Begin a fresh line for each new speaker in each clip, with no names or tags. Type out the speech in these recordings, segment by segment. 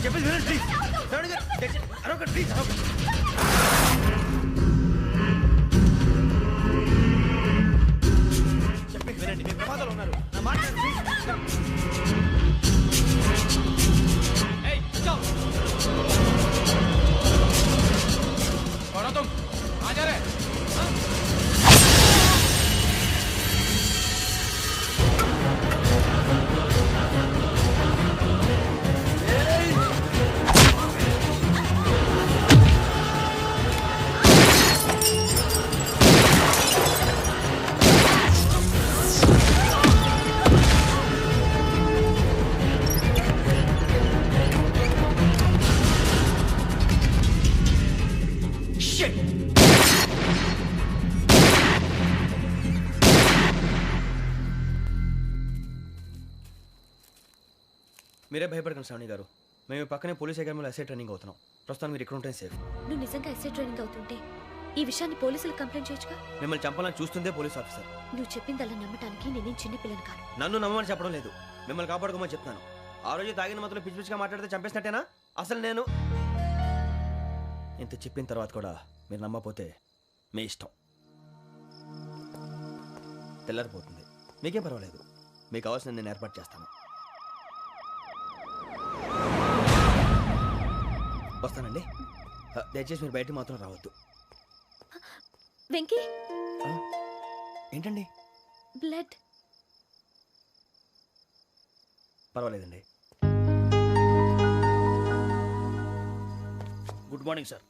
చెప్పేసి వినండి please. అరొకటి please. చెప్పేసి వినండి, మీ ప్రమాదాలు ఉన్నారు. నా మాట మీరే భయపడకండి శ్రావణి గారు. మేము పక్కనే పోలీస్ అకాడమీలో ఎస్ఐ ట్రైనింగ్ అవుతున్నాం. ప్రస్తుతం మీరు ఇక్కడ ఉంటే సేఫ్.
నువ్వు నిజంగా ఎస్ఐ ట్రైనింగ్ అవుతుంటే ఈ విషయాన్ని పోలీసులకు కంప్లైంట్ చేయొచ్చుగా.
మిమ్మల్ని చంపాలని చూస్తుందే పోలీస్ ఆఫీసర్.
నువ్వు చెప్పిందల్లా నమ్మటానికి నేనేం చిన్న పిల్లని కాను.
నన్ను నమ్మమని చెప్పడం లేదు, మిమ్మల్ని కాపాడుకోమని చెప్తాను. ఆ రోజు తాగిన మాత్రం పిచ్చి పిచ్చిగా మాట్లాడితే చంపేసినట్టేనా? అసలు నేను ఇంత చెప్పిన తర్వాత కూడా మీరు నమ్మకపోతే మీ ఇష్టం. తెల్లారిపోతుంది, మీకేం పర్వాలేదు. మీకు కావాల్సిన నేను ఏర్పాటు చేస్తాను. వస్తానండి. దయచేసి మీరు బయట మాత్రం రావద్దు.
వెంకీ,
ఏంటండి?
బ్లడ్.
పర్వాలేదండి.
Good morning sir.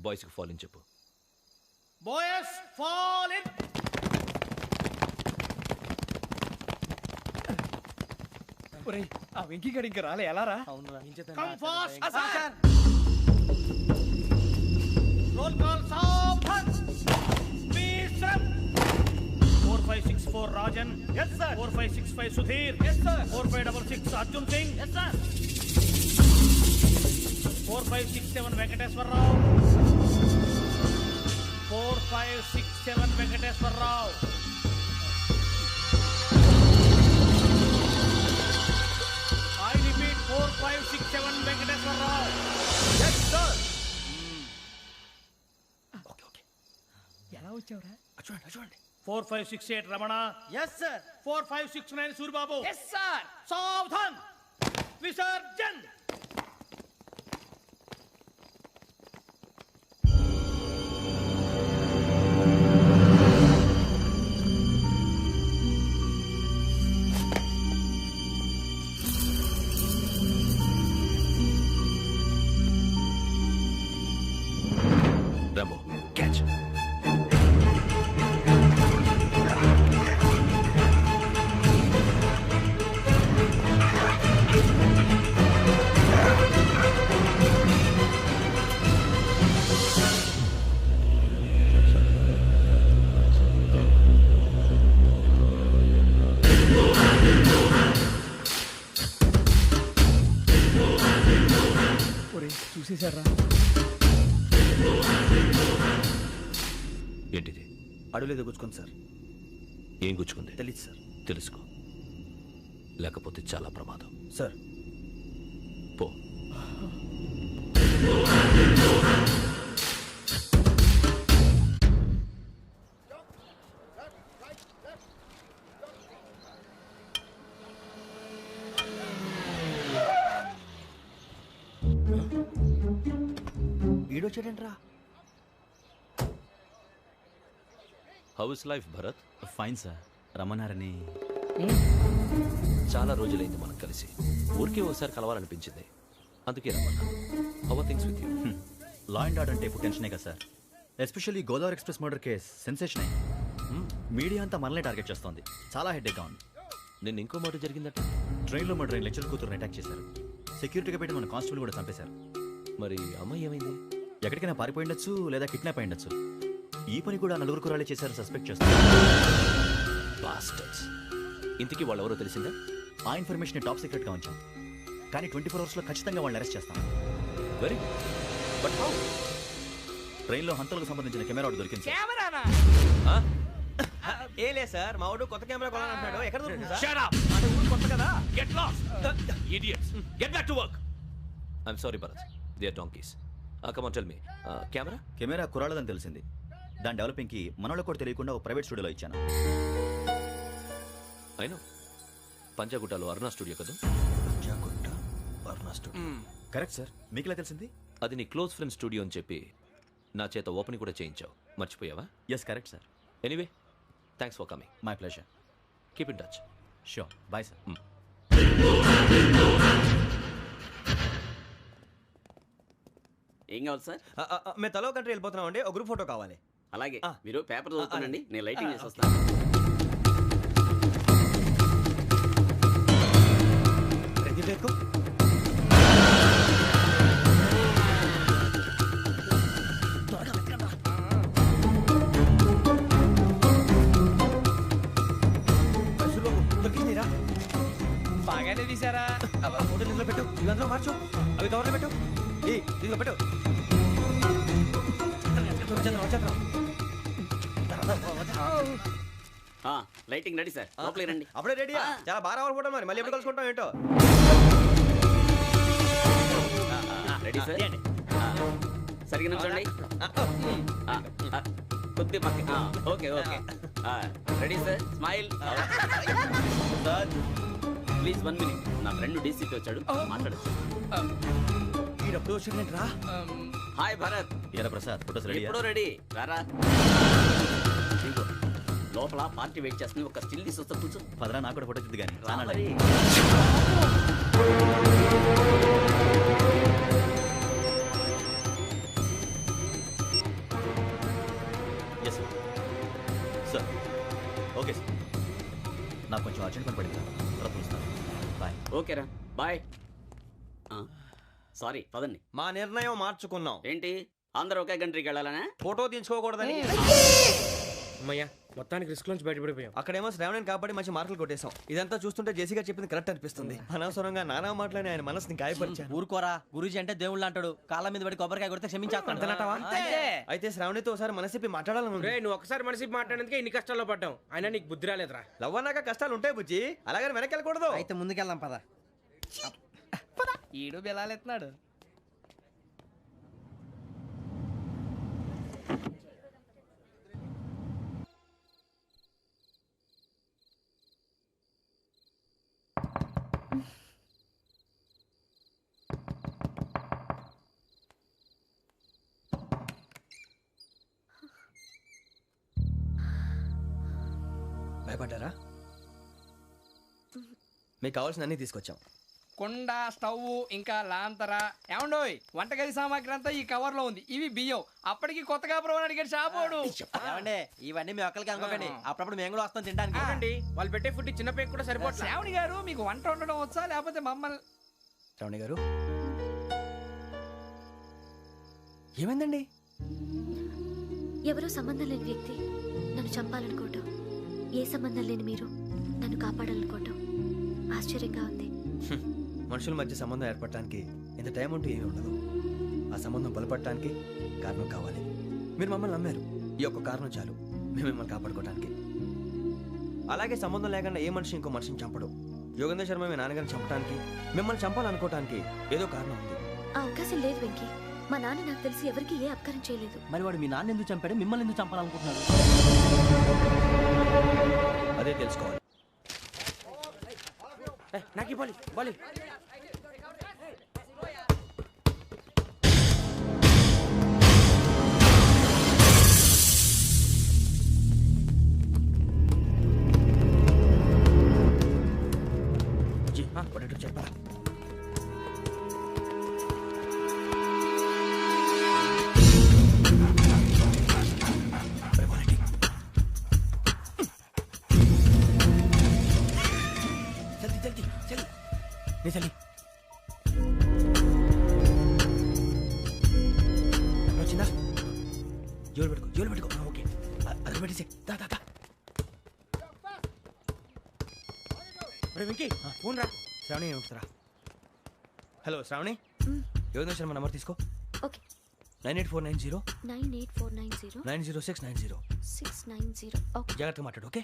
బాయ్స్కి ఫాల్ ఇన్ చెప్పు.
Boys fall in.
ఒరేయ్, ఆ వెంకీ గడి ఇంకా రాలే, ఎలా రా?
Come fast sir. Roll call సావధాన్. Please sir. 4564 Rajan. yes sir. 4565 Sudheer. yes sir. 4566 Arjun Singh. yes sir. 4567 Venkateswararao. 4567 Venkateswararao. I repeat 4567 Venkateswararao.
yes sir. Okay.
ఎలా వచ్చావురా?
చూడండి.
4568 Ramana.
yes sir.
4569 Suribabu.
yes sir.
సావధాన్. విసర్జన్.
Rambo, catch.
ఒరేయ్, చూసేశారా?
ఏంటిది?
అడుగులేదు గుచ్చుకుంది సార్.
ఏం గుచ్చుకుంది?
తెలీదు సార్.
తెలుసుకో, లేకపోతే చాలా ప్రమాదం.
సార్
పో.
ఈడొచ్చాడంట్రా.
How is life Bharat?
Fine sir. రమ్మన్నారని.
చాలా రోజులైంది మనం కలిసి. ఊరికే ఒకసారి కలవాలనిపించింది, అందుకే రమ్మన్నా. How are things with you?
Law and order అంటే ఇప్పుడు టెన్షనే కదా sir. Especially Godavari express murder case sensation అయింది. మీడియా అంతా మనల్ని టార్గెట్ చేస్తోంది. చాలా హెడ్ఏక్గా ఉంది.
నిన్న ఇంకో మాట జరిగిందట.
ట్రైన్లో మా ట్రైన్ లెక్చర్ కూతురుని అటాక్ చేశారు. సెక్యూరిటీగా పెట్టి మన కానిస్టేబుల్ కూడా చంపేశారు.
మరి అమ్మాయి ఏమైంది?
ఎక్కడికైనా పారిపోయిండొచ్చు, లేదా కిడ్నాప్ అయ్యుండొచ్చు. ఈ పని కూడా నలుగురు కురాలే చేశారు సస్పెక్ట్ చేస్తారు.
బాస్టర్స్. ఇంతకీ వాళ్ళు ఎవరో తెలిసిందా?
ఆ ఇన్ఫర్మేషన్ టాప్ సీక్రెట్గా ఉంచాం, కానీ 24 అవర్స్లో ఖచ్చితంగా వాళ్ళని అరెస్ట్ చేస్తాం.
Very good. But how?
ట్రైన్లో హంతలకు సంబంధించిన కెమెరా ఒకటి దొరికింది.
కెమెరానా?
ఏలే సార్, మా వాడు కొత్త కెమెరా కొనాలంటున్నాడు. ఎక్కడ దొరుకుతుంది సార్?
Shut up.
అంటే ఊరు కొత్త కదా.
Get lost. Idiots. Get back to work.
I'm sorry Bharat, they are donkeys. Come on tell me, camera?
Camera కురాలదని తెలిసింది. దాని డెవలపింగ్కి మనోళ్ళకి కూడా తెలియకుండా ఒక ప్రైవేట్ స్టూడియోలో ఇచ్చాను.
అయినా పంజాగుట్టలో అరుణా స్టూడియో కదా?
Panjagutta Aruna studio.
Correct sir. మీకు ఇలా తెలిసింది?
అది నీ క్లోజ్ ఫ్రెండ్ స్టూడియో అని చెప్పి నా చేత ఓపెనింగ్ కూడా చేయించావు, మర్చిపోయావా?
Yes correct sir.
Anyway, thanks for coming.
My pleasure.
Keep in touch.
Sure. Bye sir.
ఏం కావాలి సార్?
మేము తలో కంట్రీ వెళ్ళిపోతున్నాం అండి, ఒక గ్రూప్ ఫోటో కావాలి.
అలాగే
ఆ.
మీరు పేపర్ చదువుతానండి, నేను లైటింగ్ చేసి
ఓకే.
వస్తాను.
రెడీ లేకు.
బాగానే తీసారా?
ఫోటో ఇందులో పెట్టు, ఇవి అందులో మార్చు, అవి కవర్లో పెట్టు, ఇదిగో పెట్టు.
లైటింగ్ రెడీ సార్, లోపలికి రండి.
అప్పుడే రెడీయా? చాలా బాగా రావాలి ఫోటో, మరి మళ్ళీ ఎప్పుడు కలుసుకుంటాం ఏంటో.
Ready sir. సరిగ్గా నుంచోండి. కొద్ది పక్క. Okay okay. Ready sir, smile. Please 1 minute. నా ఫ్రెండ్ డీసీపీ వచ్చాడు, మాట్లాడచ్చు.
ఈడప్పుడు వచ్చింది రా.
హాయ్ భరత్.
ఏరా ప్రసాద్, ఫోటోస్ రెడీ?
ఎప్పుడో రెడీ. రారా. ఇదిగో, లోపల పార్టీ వెయిట్ చేస్తుంది, ఒక స్టిల్ తీసి వస్తా, కూర్చో.
పదరా, నాకు కూడా ఫోటో చూద్దు కానీ.
రా మరి.
Yes sir. Sir okay sir. నాకు కొంచెం అర్జెంట్ పని పడింది, తర్వాత పిలుస్తాను. బాయ్.
ఓకేరా, బాయ్. సారీ, పదండి.
మా నిర్ణయం మార్చుకున్నాం.
ఏంటి, అందరూ ఒకే కంట్రీకి వెళ్ళాలనే?
ఫోటో తీసుకోకూడదని.
అమ్మయ్యా, మొత్తానికి రిస్క్ నుంచి బయటపడిపోయాం.
అక్కడేమో శ్రావణిని కాబట్టి మంచి మార్కులు కొట్టేశాం. ఇదంతా చూస్తుంటే జేసీగా చెప్పింది కరెక్ట్ అనిపిస్తుంది. అనవసరంగా నానా మాటలని ఆయన మనసుని గాయపరిచాను.
ఊరుకోరా, గురూజీ అంటే దేవుళ్ళు అంటాడు. కాళ్ళ మీద పడి కొబ్బరికాయ కొడితే క్షమించేస్తాడు.
అయితే శ్రావణితో ఒకసారి మనసిప్పి మాట్లాడాలను.
నువ్వు ఒకసారి మనిషి మాట్లాడేందుకే ఇన్ని కష్టాల్లో పడ్డాం. అయినా నీకు బుద్ధి రాలేదురా.
లవ్ అన్నాక కష్టాలు ఉంటాయి బుజ్జి, అలాగని వెనక్కి వెళ్ళకూడదు.
అయితే ముందుకెళ్దాం పద. ఈడు బెలాలెత్తున్నాడు.
భయపడ్డారా? మీకు కావాల్సిన అన్ని తీసుకొచ్చాం.
కుండ, స్టవ్, ఇంకా లాంతర. ఏమండోయ్, వంటగది సామాగ్రి అంతా ఈ కవర్ లో ఉంది. ఇవి బియ్యం. అప్పటికి కొత్తగా బ్రో అడిగాడు షాపోడు.
ఏమండి, ఇవన్నీ మీ ఒక్కరికి అనుకోకండి, అప్పుడప్పుడు మేము కూడా వస్తాం తినడానికి.
అవునండి, వాళ్ళు పెట్టే ఫుడ్ చిన్న పేరు కూడా సరిపోతుంది. శ్రావణి గారు, మీకు వంట వండడం వచ్చా, లేకపోతే మమ్మల్ని?
శ్రావణి గారు ఏమైందండి?
ఎవరో సంబంధం లేని వ్యక్తి నన్ను చంపాలనుకోవటం, ఏ సంబంధం లేని మీరు నన్ను కాపాడాలనుకోవటం ఆశ్చర్యంగా ఉంది.
మనుషుల మధ్య సంబంధం ఏర్పడటానికి ఇంత టైం ఉంటూ ఏమీ ఉండదు. ఆ సంబంధం బలపడటానికి కారణం కావాలి. మీరు మమ్మల్ని నమ్మారు, ఈ ఒక్క కారణం చాలు మేము మిమ్మల్ని కాపాడుకోవడానికి. అలాగే సంబంధం లేకుండా ఏ మనిషి ఇంకో మనిషిని చంపడు. యోగేంద్ర శర్మ మీ నాన్నగారిని చంపడానికి, మిమ్మల్ని చంపాలనుకోవటానికి ఏదో కారణం ఉంది.
ఆ అవకాశం లేదు వెంకీ. మా నాన్న నాకు తెలిసి ఎవరికి ఏ అపకారం చేయలేదు.
మరి వాడు మీ నాన్న ఎందుకు చంపాడు, మిమ్మల్ని ఎందుకు చంపాలనుకుంటున్నాడు?
అదే తెలుసుకోవాలి.
నాకు ఇవ్వాలి, ఇవ్వాలి.
చెప్పరా? చలి వచ్చిందా? జోలు పెట్టుకో. ఓకే, అది పెట్టేసి
వెంకీ, ఫోన్ రా.
శ్రావణి ఏమిటరా? హలో శ్రావణి, యోగేంద్ర శర్మ నంబర్ తీసుకో.
ఓకే.
98490
98490
90690.
690. ఓకే.
జాగ్రత్తగా మాట్లాడు. ఓకే.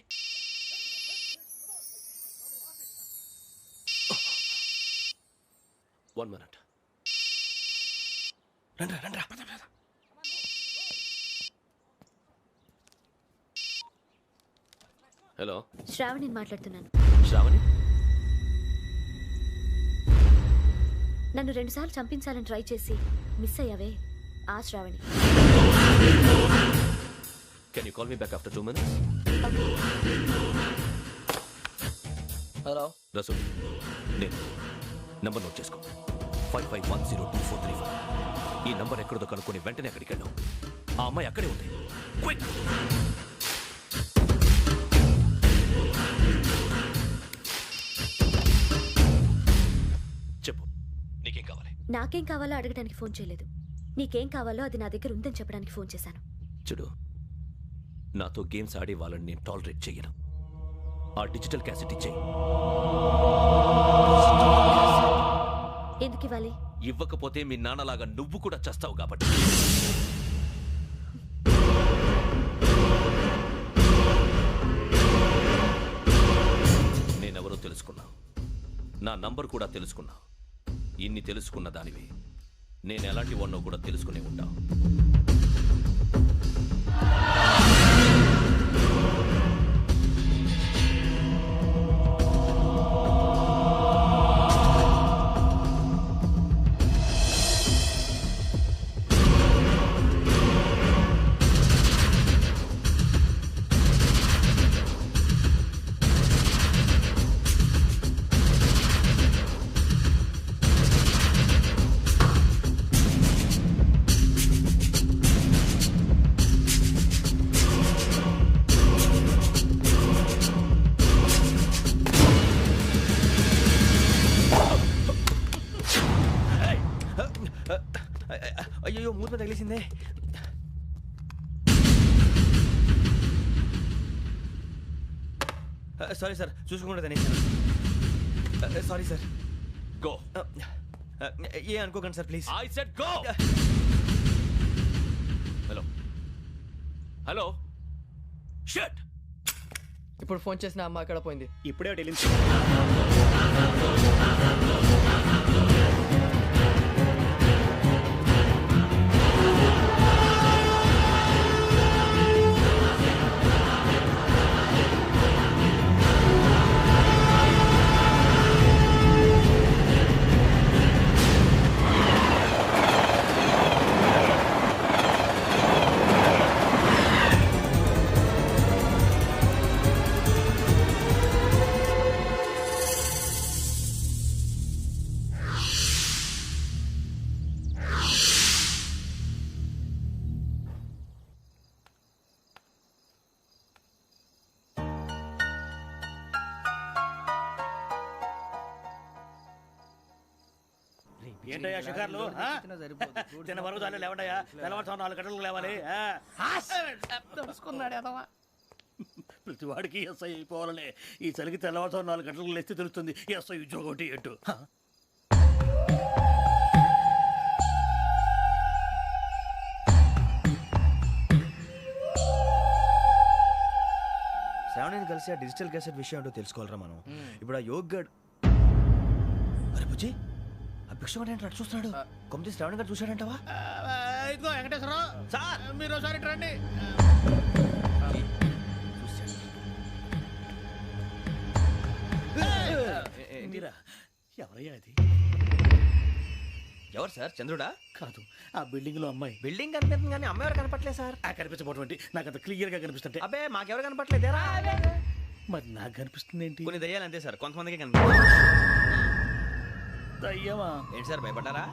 One minute.
రండ్రా రండ్రా.
హలో
శ్రావణిని మాట్లాడుతున్నాను.
శ్రావణి,
నన్ను 2 సార్లు చంపించాలని ట్రై చేసి మిస్ అయ్యావే, ఆ Sravani.
Can you call me back after 2 minutes?
Hello
Rasool, నేను నంబర్ నోట్ చేసుకో. 55102435. ఈ నంబర్ ఎక్కడదో కనుక్కొని వెంటనే అక్కడికి వెళ్ళాం. ఆ అమ్మాయి అక్కడే ఉంది. క్విక్! చెప్పు, నీకేం కావాలి?
నాకేం కావాలో అడగడానికి ఫోన్ చేయలేదు. నీకేం కావాలో అది నా దగ్గర ఉందని చెప్పడానికి ఫోన్ చేశాను.
చూడు, నాతో గేమ్స్ ఆడే వాళ్ళని నేను టాలరేట్ చెయ్యను. ఆ డిజిటల్ క్యాసెట్ ఇచ్చేయి.
ఎందుకు ఇవ్వాలి?
ఇవ్వకపోతే మీ నాన్నలాగా నువ్వు కూడా చస్తావు కాబట్టి. నేనెవరో తెలుసుకున్నా, నా నంబర్ కూడా తెలుసుకున్నా. ఇన్ని తెలుసుకున్న దానివి నేను ఎలాంటి వాడినో కూడా తెలుసుకునే ఉంటా.
అయ్యో, మూత తగిలేసిందే. సారీ సార్, చూసుకోకుండా తినేసాను. Sorry sir.
గో.
ఏ అనుకోకండి sir, please.
I said go. Hello hello, shut.
ఇప్పుడు ఫోన్ చేసిన అమ్మ అక్కడ పోయింది.
ఇప్పుడే వెళ్ళింది. ఏంటయ్యా షికార్లు? తిన్న వరకు దాన్ని లేవండయ్యా. తెల్లవారుతో 4 గంటలకు లేవాలి.
తెలుసుకున్నాడు ఎదవా.
ప్రతి వాడికి ఎస్ఐ అయిపోవాలనే ఈ చలికి తెల్లవారుతో 4 గంటలకు లేస్తే తెలుస్తుంది ఎస్ఐ ఉద్యోగం ఒకటి ఎటు.
శ్రావణిని కలిసి ఆ డిజిటల్ క్యాసెట్ విషయం ఏంటో తెలుసుకోవాలరా మనం. ఇప్పుడు ఆ యోగ్ గడ్, అరే బుజ్జి, ఆ భిక్షం అంటే అటు చూస్తున్నాడు. కొమ్మతి శ్రావణి గారు చూశాడంటావా?
ఇదిగో వెంకటేశ్వరరావు సార్, మీరు ఒకసారి రండి. ఎవరయ్యా అది?
ఎవరు సార్? చంద్రుడా?
కాదు, ఆ బిల్డింగ్ లో అమ్మాయి.
బిల్డింగ్ కనిపిస్తుంది కానీ అమ్మాయి ఎవరు కనపట్లేదు సార్.
కనిపించబోటువంటి నాకు అంత క్లియర్ గా కనిపిస్తుంటే.
అబ్బే, మాకెవరు కనపట్లేదేరా?
మరి నాకు కనిపిస్తుంది ఏంటి?
కొన్ని దయ్యాలు అంతే సార్, కొంతమందికి కనిపిస్తుంది.
దయ్యమా?
ఏంటి సార్, భయపడ్డారా?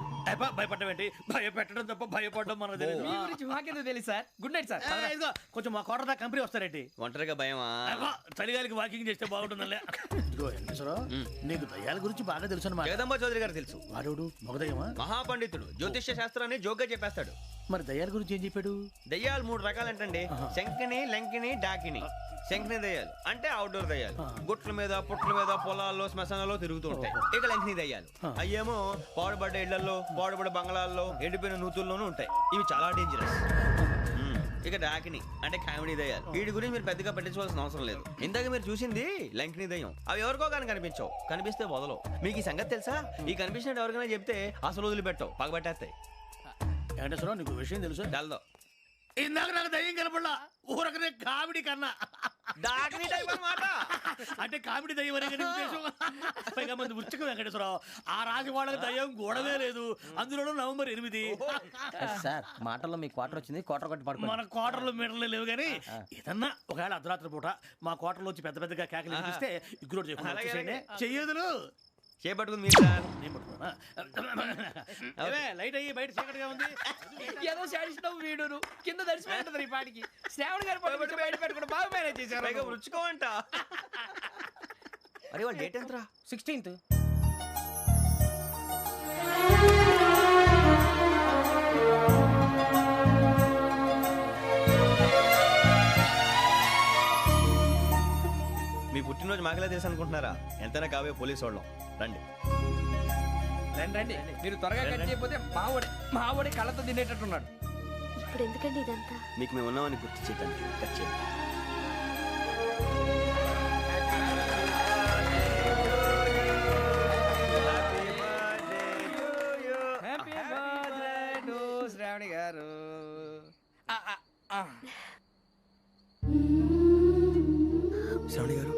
భయపడడం ఏంటి? భయపెట్టడం తప్ప భయపడడం మనకు తెలియదు.
మీ గురించి మాకేదో తెలుసు సార్. Good night sir.
ఇదిగో కొంచెం మా కోట దాకా కంపెనీ వస్తారేంటి?
ఒంటరిగా భయమా?
చలిగాలికి వాకింగ్ చేస్తే బాగుంటుందిలే. ఇదిగో వెంకటేశ్వరరావు, నీకు దయ్యాల గురించి బాగా తెలుసు అన్నమాట.
జగదంబ చౌదరి గారు తెలుసు.
వాడు మగదయ్యమా?
మహాపండితుడు, జ్యోతిష్య శాస్త్రాన్ని జోగ్గా చెప్పేస్తాడు.
మరి దయ్యాల గురించి ఏం చెప్పాడు?
దయ్యాలు 3 రకాలంటండి. శంకిని, లంకిని, డాకిని. శంకిని దయ్యాలు అంటే అవుట్డోర్ దయ్యాలు, గుట్ల మీద పుట్ల మీద పొలాల్లో శ్మశానాల్లో తిరుగుతూ ఉంటాయి. ఇక లంకిని దయ్యాలు అయ్యేమో పాడుబడ్డ ఇళ్లలో, పాడుబడ్డ బంగ్లాల్లో, ఎండిపోయిన నూతుల్లోనూ ఉంటాయి. ఇవి చాలా డేంజరస్. ఇక డాకిని అంటే కామెడీ దయ్యాలు. వీటి గురించి మీరు పెద్దగా పట్టించుకోవాల్సిన అవసరం లేదు. ఇందాక మీరు చూసింది లంకిని దయ్యం. అవి ఎవరికో కానీ కనిపించవు, కనిపిస్తే వదలవు. మీకు ఈ సంగతి తెలుసా? ఈ కనిపించినట్టు ఎవరికైనా చెప్తే అసలు వదిలిపెట్టవు, పగబట్టేస్తాయి.
వెంకటేశ్వరరావు నీకు విషయం తెలుసు
డల్దో
ఇందాక నాకు దయ్యం కనపడలా ఊరకనే కామెడీ కన్నా
డాకినీ టైప్ అన్నమాట.
అంటే కామెడీ దయ్యం అనే కదా ఉద్దేశం. పైగా మంది ఉచ్చక వెంకటేశ్వరరావు ఆ రాజు వాళ్ళకి దయ్యం గోడవే లేదు, అందులోనూ నవంబర్ 8.
సార్ మాటల్లో మీ క్వార్టర్ వచ్చింది, క్వార్టర్ కొట్టి పడుకో.
మన క్వార్టర్లు మీటర్లు లేవు కానీ ఏదన్నా ఒకవేళ అర్ధరాత్రి పూట మా క్వార్టర్లో వచ్చి పెద్ద పెద్దగా కేకలు వినిపిస్తే ఇగ్గురు చెప్పండి చెయ్యదులు
చేపట్టుకుంది మీరు సార్.
నేను పట్టుకున్నా లైట్ అయ్యి బయట చీకటిగా ఉంది.
ఏదో శాడిస్తావు వీడును కింద దర్శనం ఈ పాటికి శ్రావణ్ గారు పట్టుబట్టి బయట పెట్టుకుంటే బాగా మేనేజ్ చేశారు.
పైగా రుచుకోమంట. అరే వాళ్ళ డేట్ ఎంతరా?
16th.
మీ పుట్టినరోజు మాకలే తెలుసు అనుకుంటున్నారా? ఎంతైనా కావే పోలీసు వాళ్ళం. రండి
రండి రండి, మీరు త్వరగా కట్ చేయకపోతే మావడి కళ్ళతో తినేటట్టున్నాడు.
ఇప్పుడు ఎందుకండి ఇదంతా?
మీకు మేము ఉన్నామని గుర్తు చేయడానికి కట్ చేయండి.
హ్యాపీ బర్త్డే టు శ్రావణి గారు.
శ్రావణి గారు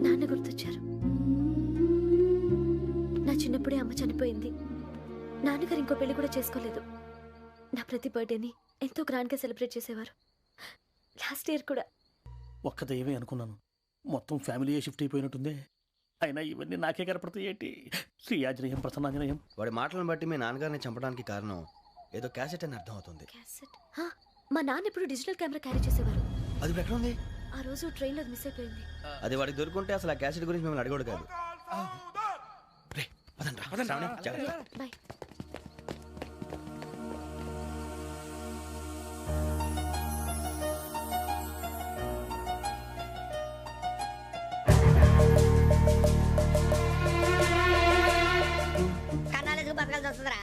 నాన్న గుర్తొచ్చారు. నా చిన్నప్పుడే అమ్మ చనిపోయింది. నాన్నగారు ఇంకో పెళ్లి కూడా చేసుకోలేదు. నా ప్రతి బర్త్డేని ఎంతో గ్రాండ్గా సెలబ్రేట్ చేసేవారు. లాస్ట్ ఇయర్ కూడా.
ఒక్క దయ్యమే అనుకున్నాను, మొత్తం ఫ్యామిలీయే షిఫ్ట్ అయిపోయినట్టుందే. అయినా ఇవన్నీ నాకే కనపడతాయి ఏంటి? శ్రీ ఆంజనేయం ప్రసన్నాంజనేయం.
వాడి మాటలను బట్టి మీ నాన్నగారిని చంపడానికి కారణం ఏదో క్యాసెట్ అని అర్థం అవుతుంది.
క్యాసెట్? మా నాన్న ఇప్పుడు డిజిటల్ కెమెరా క్యారీ చేసేవారు.
అది ఇప్పుడు ఎక్కడ ఉంది?
ఆ రోజు ట్రైన్లో మిస్ అయిపోయింది.
అది వాడికి దొరుకుంటే అసలు ఆ క్యాసెట్ గురించి మిమ్మల్ని అడగడు కాదు. రే, పదండ్రా. శ్రావణి, జాగ్రత్త.
బాయ్.
కన్నాలకు బతకాల్సి వస్తుందిరా.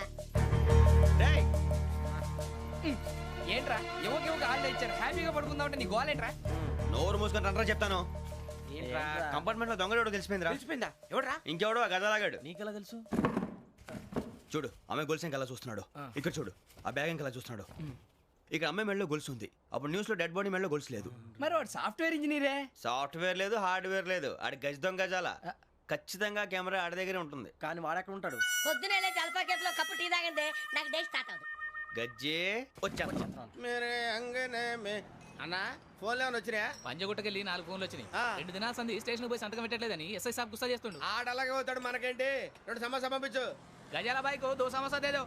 ఏంట్రా యువక హాలిడే ఇచ్చారు, హ్యాపీగా పడుకుందాం అంటే నీ గోలేంట్రా?
నోరు మూసుకొని రండ్రా చెప్తాను.
ఏంట్రా
కంపార్ట్మెంట్ లో దొంగడు తెలిసిపోయిందిరా.
తెలిసిపోయిందా? ఎవడ్రా?
ఇంకెవడో ఆ గదలాగాడు.
నీకెలా తెలుసు?
చూడు అమ్మాయి గొలుసు ఇంకలా చూస్తున్నాడు. ఇక్కడ చూడు ఆ బ్యాగ్ ఇంకలా చూస్తున్నాడు. ఇక్కడ అమ్మాయి మెడలో గొలుసు ఉంది. అప్పుడు న్యూస్ లో డెడ్ బాడీ మెడలో గొలుసు లేదు.
మరి వాడు సాఫ్ట్వేర్ ఇంజనీరే.
సాఫ్ట్వేర్ లేదు, హార్డ్వేర్ లేదు. ఆడి గజ దొంగ గజాల. ఖచ్చితంగా కెమెరా ఆడి దగ్గరే ఉంటుంది.
కానీ వాడెక్కడ ఉంటాడు?
పొద్దునే లేచి అల్పా కేఫ్లో కప్పు టీ తాగిందే నాకు డే స్టార్ట్ అవుతుంది.
గజ్జే వచ్చా.
అన్నా ఫోన్లో ఏమైనా వచ్చినాయా?
పంజగుట్టకెళ్ళి 4 ఫోన్లు వచ్చినాయి. 2 దినాల సంది స్టేషన్ పోయి సంతకం పెట్టలేదని ఎస్ఐ సాబ్ గుస్తా చేస్తుండు.
ఆడలాగే పోతాడు, మనకేంటి? 2 సమస్య పంపించు.
గజాల బైక్ 2 సమస్య దేదో.